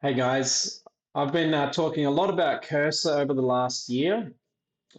Hey guys, I've been talking a lot about Cursor over the last year.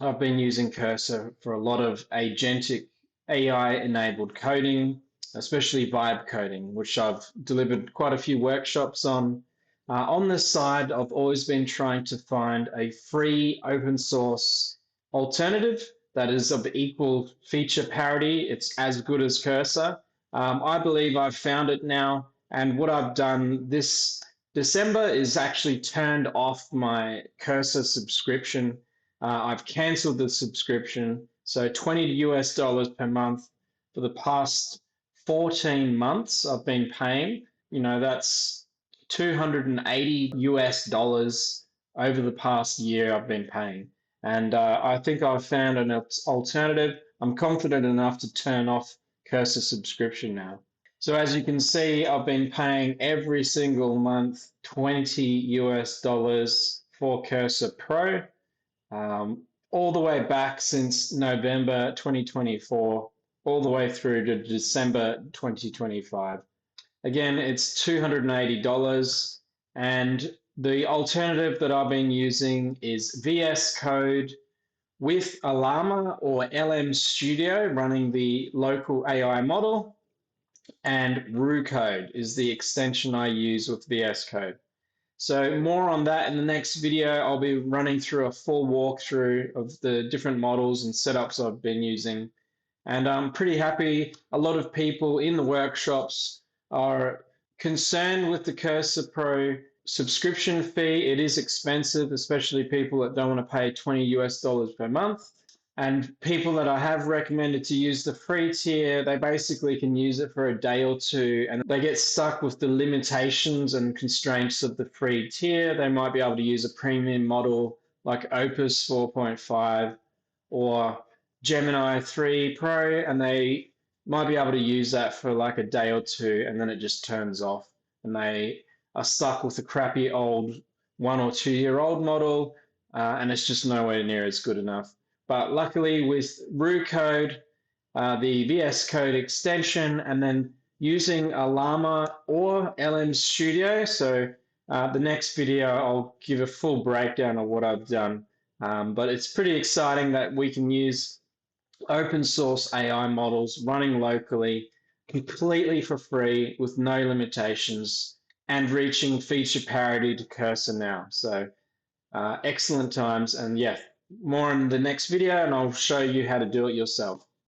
I've been using Cursor for a lot of agentic AI-enabled coding, especially vibe coding, which I've delivered quite a few workshops on. On this side, I've always been trying to find a free open source alternative that is of equal feature parity. It's as good as Cursor. I believe I've found it now, and what I've done this December is actually turned off my Cursor subscription. I've canceled the subscription. So $20 per month for the past 14 months I've been paying. That's 280 US dollars over the past year I've been paying. And I think I've found an alternative. I'm confident enough to turn off Cursor subscription now. So as you can see, I've been paying every single month 20 US dollars for Cursor Pro, all the way back since November 2024, all the way through to December 2025. Again, it's $280. And the alternative that I've been using is VS Code with Llama or LM Studio running the local AI model. And RuCode is the extension I use with VS Code. So more on that in the next video. I'll be running through a full walkthrough of the different models and setups I've been using. And I'm pretty happy. A lot of people in the workshops are concerned with the Cursor Pro subscription fee. It is expensive, especially people that don't want to pay 20 US dollars per month. And people that I have recommended to use the free tier, they basically can use it for a day or two and they get stuck with the limitations and constraints of the free tier. They might be able to use a premium model like Opus 4.5 or Gemini 3 Pro, and they might be able to use that for like a day or two and then it just turns off and they are stuck with a crappy old 1 or 2 year old model, and it's just nowhere near as good enough. But luckily with RuCode, the VS Code extension, and then using a Llama or LM Studio. So the next video, I'll give a full breakdown of what I've done. But it's pretty exciting that we can use open source AI models running locally, completely for free with no limitations, and reaching feature parity to Cursor now. So excellent times. And yeah, more in the next video, and I'll show you how to do it yourself.